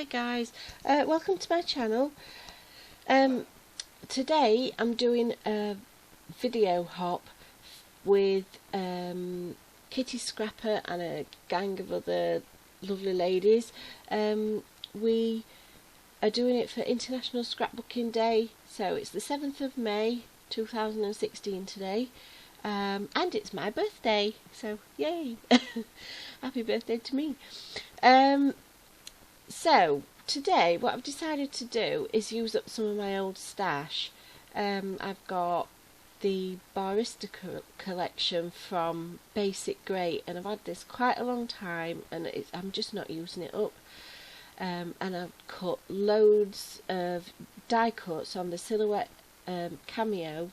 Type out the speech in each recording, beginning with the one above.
Hi guys, welcome to my channel. Today I'm doing a video hop with Kitty Scrapper and a gang of other lovely ladies. We are doing it for International Scrapbooking Day, so it's the 7th of May 2016 today, and it's my birthday, so yay! Happy birthday to me. So today what I've decided to do is use up some of my old stash. I've got the Barista collection from Basic Grey, and I've had this quite a long time, and I'm just not using it up. And I've cut loads of die cuts on the Silhouette Cameo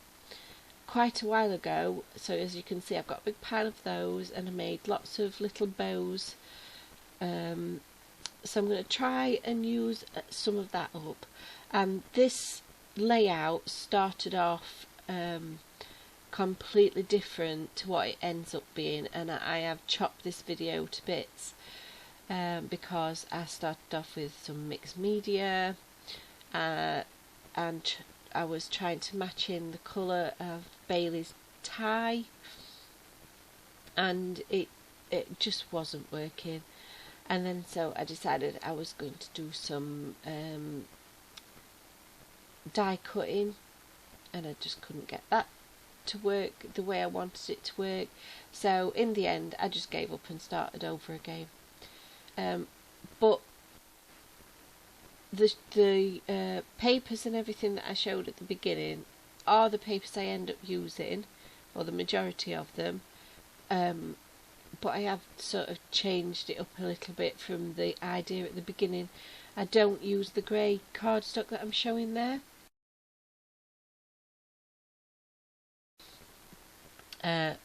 quite a while ago, so as you can see I've got a big pile of those, and I made lots of little bows. So I'm going to try and use some of that up, and this layout started off completely different to what it ends up being, and I have chopped this video to bits because I started off with some mixed media, and I was trying to match in the colour of Bailey's tie, and it just wasn't working. And then so I decided I was going to do some die cutting, and I just couldn't get that to work the way I wanted it to work. So in the end I just gave up and started over again. But the papers and everything that I showed at the beginning are the papers I end up using, or the majority of them. But I have sort of changed it up a little bit from the idea at the beginning. I don't use the grey cardstock that I'm showing there. And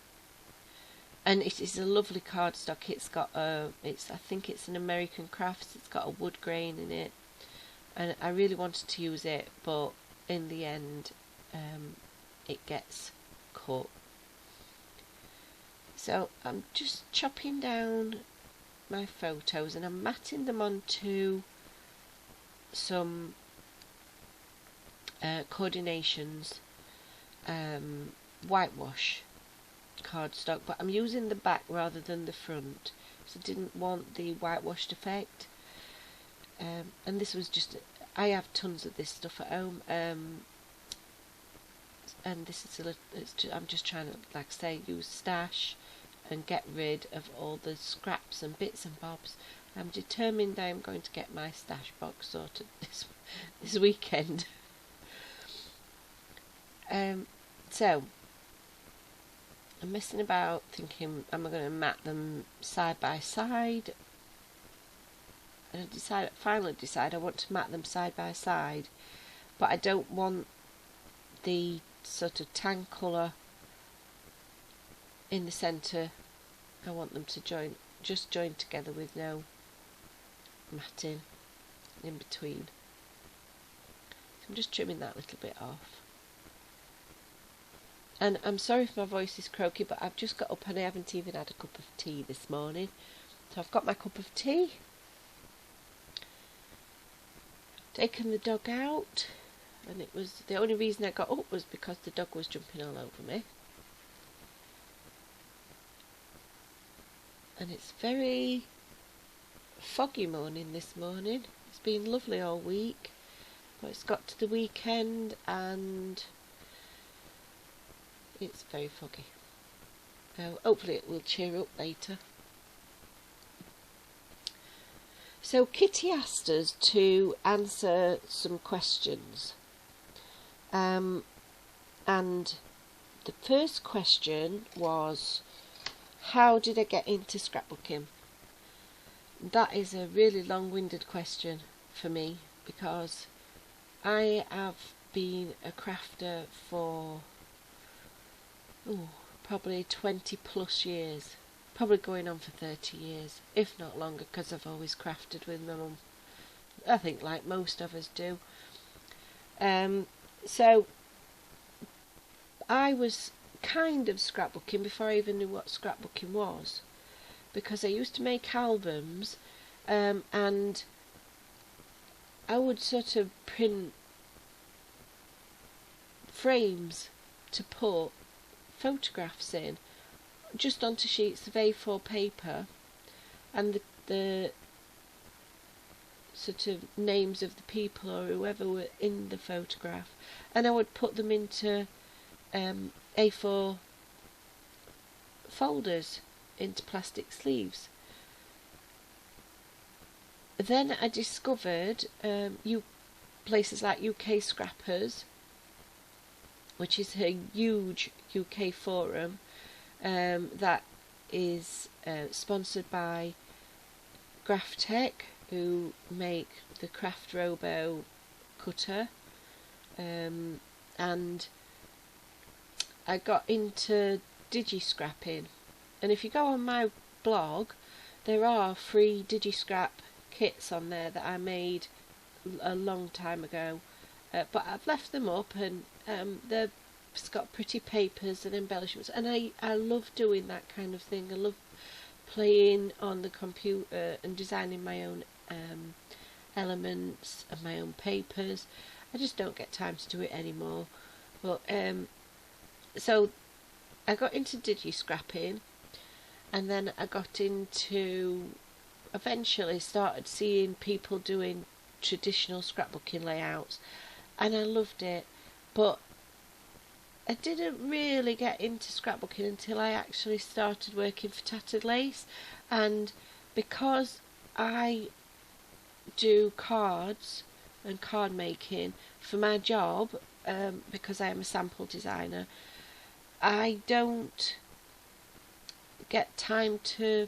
it is a lovely cardstock. It's got I think it's an American Crafts. It's got a wood grain in it, and I really wanted to use it, but in the end it gets cut. So I'm just chopping down my photos, and I'm matting them onto some coordinations whitewash cardstock, but I'm using the back rather than the front, so I didn't want the whitewashed effect. And this was just, I have tons of this stuff at home, and this is I'm just trying to, like I say, use stash and get rid of all the scraps and bits and bobs. I'm determined I am going to get my stash box sorted this weekend. So I'm messing about, thinking, am I going to mat them side by side? And I finally decide I want to mat them side by side, but I don't want the sort of tan colour in the centre. I want them to just join together with no matting in between. So I'm just trimming that little bit off. And I'm sorry if my voice is croaky, but I've just got up and I haven't even had a cup of tea this morning. So I've got my cup of tea, taken the dog out, and it was the only reason I got up was because the dog was jumping all over me. And it's very foggy morning this morning. It's been lovely all week, but it's got to the weekend and it's very foggy. So hopefully it will cheer up later. So Kitty asked us to answer some questions, and the first question was, how did I get into scrapbooking? That is a really long-winded question for me, because I have been a crafter for probably 20 plus years, probably going on for 30 years, if not longer, because I've always crafted with my mum, I think, like most of us do. So I was kind of scrapbooking before I even knew what scrapbooking was, because I used to make albums, and I would sort of print frames to put photographs in, just onto sheets of A4 paper, and the sort of names of the people or whoever were in the photograph, and I would put them into A4 folders, into plastic sleeves. Then I discovered places like UK Scrappers, which is a huge UK forum that is sponsored by Graphtech, who make the Craft Robo cutter, and I got into digi-scrapping, and if you go on my blog, there are free digi-scrap kits on there that I made a long time ago, but I've left them up, and they've got pretty papers and embellishments, and I love doing that kind of thing. I love playing on the computer and designing my own elements and my own papers. I just don't get time to do it anymore. But so I got into digi-scrapping, and then I got into, eventually started seeing people doing traditional scrapbooking layouts, and I loved it. But I didn't really get into scrapbooking until I actually started working for Tattered Lace, and because I do cards and card making for my job, because I am a sample designer, I don't get time to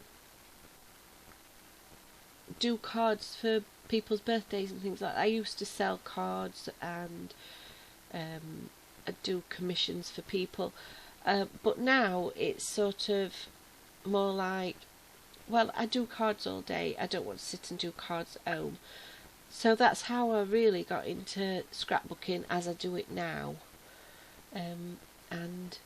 do cards for people's birthdays and things like that. I used to sell cards and I do commissions for people, but now it's sort of more like, well, I do cards all day, I don't want to sit and do cards at home. So that's how I really got into scrapbooking as I do it now. And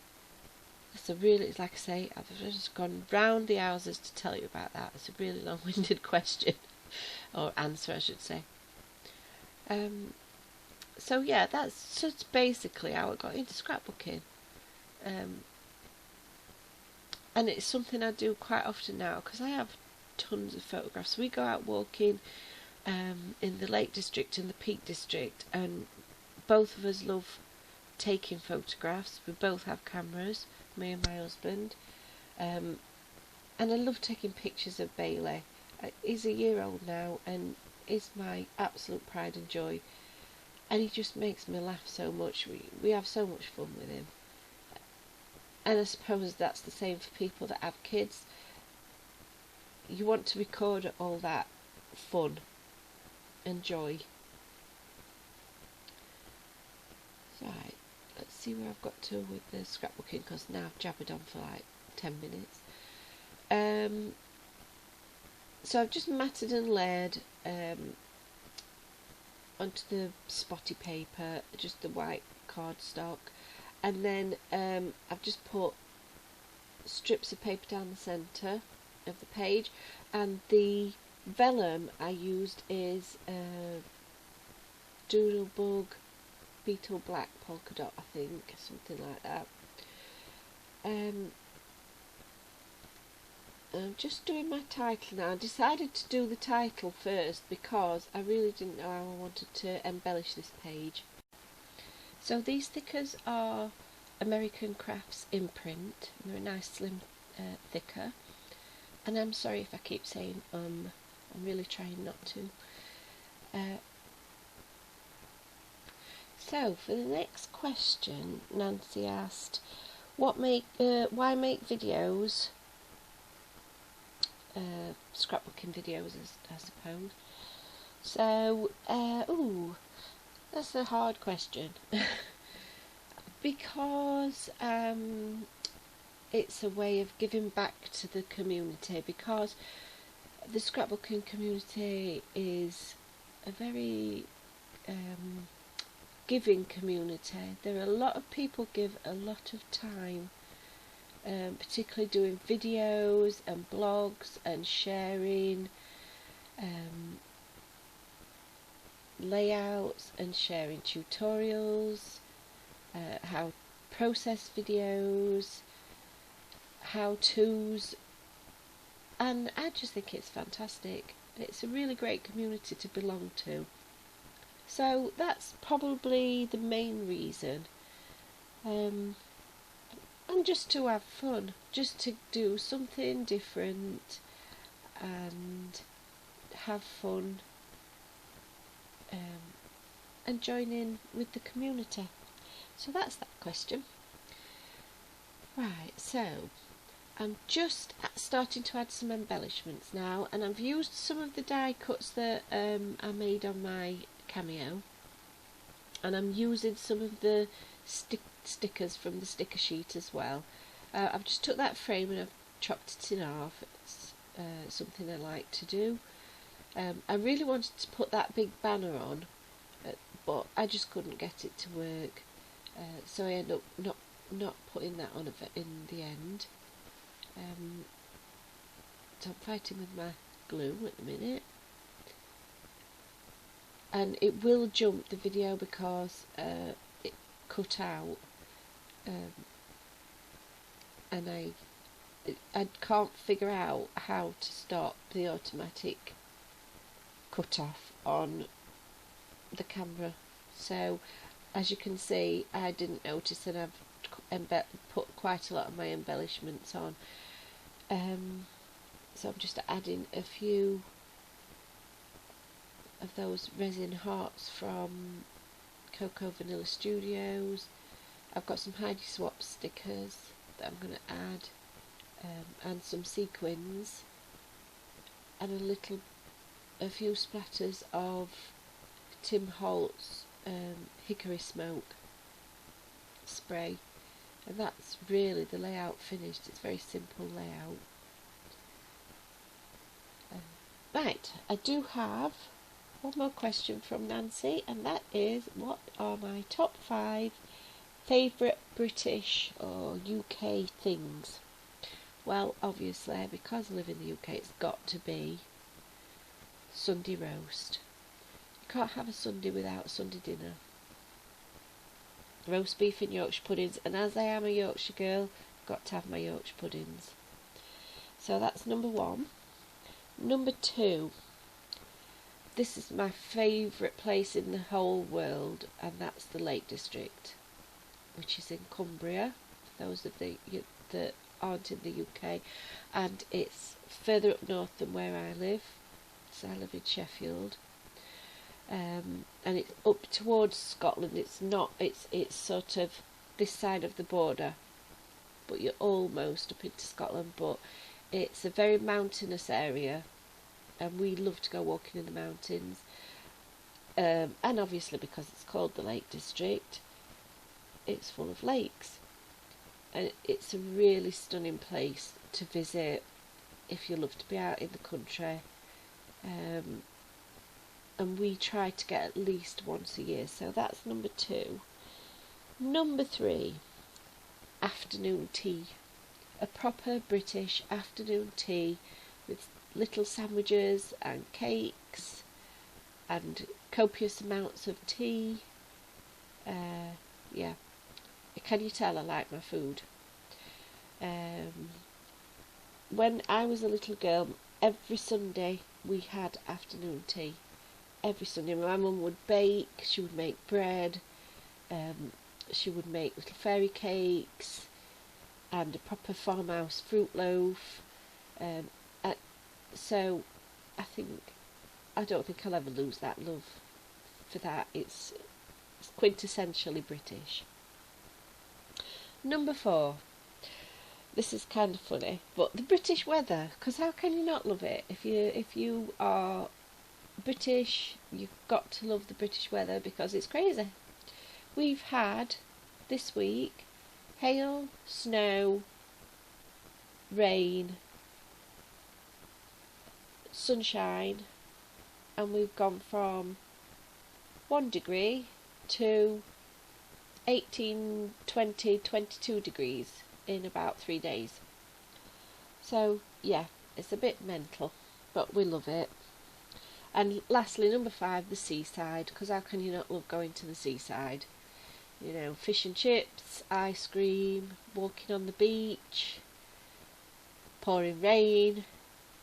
it's a really, like I say, I've just gone round the houses to tell you about that. It's a really long-winded question, or answer I should say. So yeah, that's just basically how I got into scrapbooking. And it's something I do quite often now, because I have tons of photographs. We go out walking in the Lake District and the Peak District, and both of us love taking photographs. We both have cameras, me and my husband, and I love taking pictures of Bailey. He's a year old now and is my absolute pride and joy, and he just makes me laugh so much. We have so much fun with him, and I suppose that's the same for people that have kids. You want to record all that fun and joy. Right, let's see where I've got to with the scrapbooking, because now I've jabbered on for like 10 minutes. So I've just matted and layered onto the spotty paper, just the white cardstock, and then I've just put strips of paper down the centre of the page, and the vellum I used is Doodlebug Beetle Black polka dot, I think, something like that. I'm just doing my title now. I decided to do the title first because I really didn't know how I wanted to embellish this page. So these stickers are American Crafts imprint, and they're a nice slim thicker, and I'm sorry if I keep saying I'm really trying not to. So for the next question, Nancy asked, why make videos, scrapbooking videos, I suppose. So, that's a hard question. Because it's a way of giving back to the community, because the scrapbooking community is a very giving community. There are a lot of people give a lot of time, particularly doing videos and blogs and sharing, layouts and sharing tutorials, how process videos, how-tos, and I just think it's fantastic. It's a really great community to belong to. So that's probably the main reason. And just to have fun, just to do something different and have fun, and join in with the community. So that's that question. Right, so I'm just starting to add some embellishments now, and I've used some of the die cuts that I made on my Cameo, and I'm using some of the stickers from the sticker sheet as well. I've just took that frame and I've chopped it in half. It's something I like to do. I really wanted to put that big banner on, but I just couldn't get it to work, so I ended up not putting that on in the end. So I'm fighting with my glue at the minute, and it will jump the video because it cut out, and I can't figure out how to stop the automatic cut off on the camera. So as you can see, I didn't notice that I've put quite a lot of my embellishments on. So I'm just adding a few of those resin hearts from Cocoa Vanilla Studios. I've got some Heidi Swap stickers that I'm going to add, and some sequins, and a few splatters of Tim Holtz Hickory Smoke spray, and that's really the layout finished. It's a very simple layout. Right, I do have one more question from Nancy, and that is, what are my top 5 favourite British or UK things? Well, obviously, because I live in the UK, it's got to be Sunday roast. You can't have a Sunday without Sunday dinner. Roast beef and Yorkshire puddings, and as I am a Yorkshire girl, I've got to have my Yorkshire puddings. So that's number 1. Number 2, this is my favourite place in the whole world, and that's the Lake District, which is in Cumbria, for those of you that aren't in the UK, and it's further up north than where I live. So I live in Sheffield, and it's up towards Scotland. It's sort of this side of the border, but you're almost up into Scotland. But it's a very mountainous area, and we love to go walking in the mountains, and obviously because it's called the Lake District, it's full of lakes, and it's a really stunning place to visit if you love to be out in the country, and we try to get at least once a year. So that's number 2. Number 3, afternoon tea. A proper British afternoon tea with little sandwiches and cakes and copious amounts of tea. Yeah, can you tell I like my food? When I was a little girl, every Sunday we had afternoon tea. Every Sunday my mum would bake, she would make bread, she would make little fairy cakes and a proper farmhouse fruit loaf. So I don't think I'll ever lose that love for that. It's quintessentially British. Number 4. This is kind of funny, but the British weather, because how can you not love it? If you are British, you've got to love the British weather because it's crazy. We've had this week hail, snow, rain, sunshine, and we've gone from 1 degree to 18, 20, 22 degrees in about 3 days. So yeah, it's a bit mental, but we love it. And lastly, number 5, the seaside, because how can you not love going to the seaside? You know, fish and chips, ice cream, walking on the beach, pouring rain.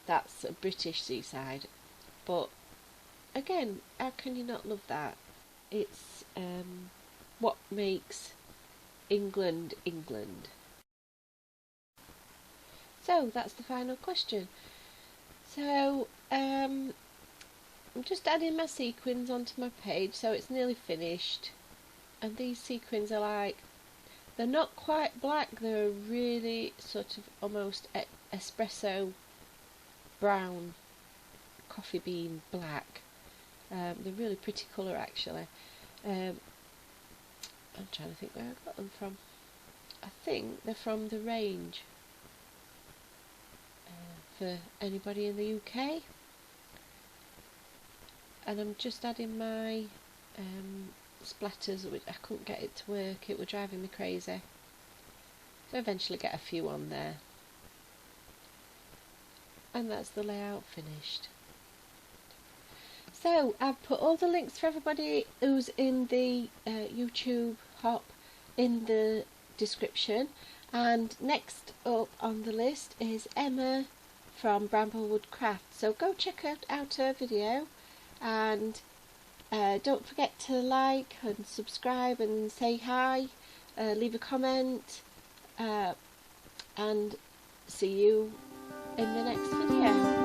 That's a British seaside. But again, how can you not love that? It's what makes England England. So that's the final question. So I'm just adding my sequins onto my page, so it's nearly finished. And these sequins are like, they're not quite black, they're really sort of almost espresso brown, coffee bean black. They're really pretty colour actually. I'm trying to think where I got them from. I think they're from the range. For anybody in the UK. And I'm just adding my splatters, which I couldn't get it to work, it was driving me crazy. So eventually get a few on there. And that's the layout finished. So I've put all the links for everybody who's in the YouTube hop in the description. And next up on the list is Emma from Bramblewood Craft. So go check out her video, and don't forget to like and subscribe and say hi, leave a comment, and see you in the next video.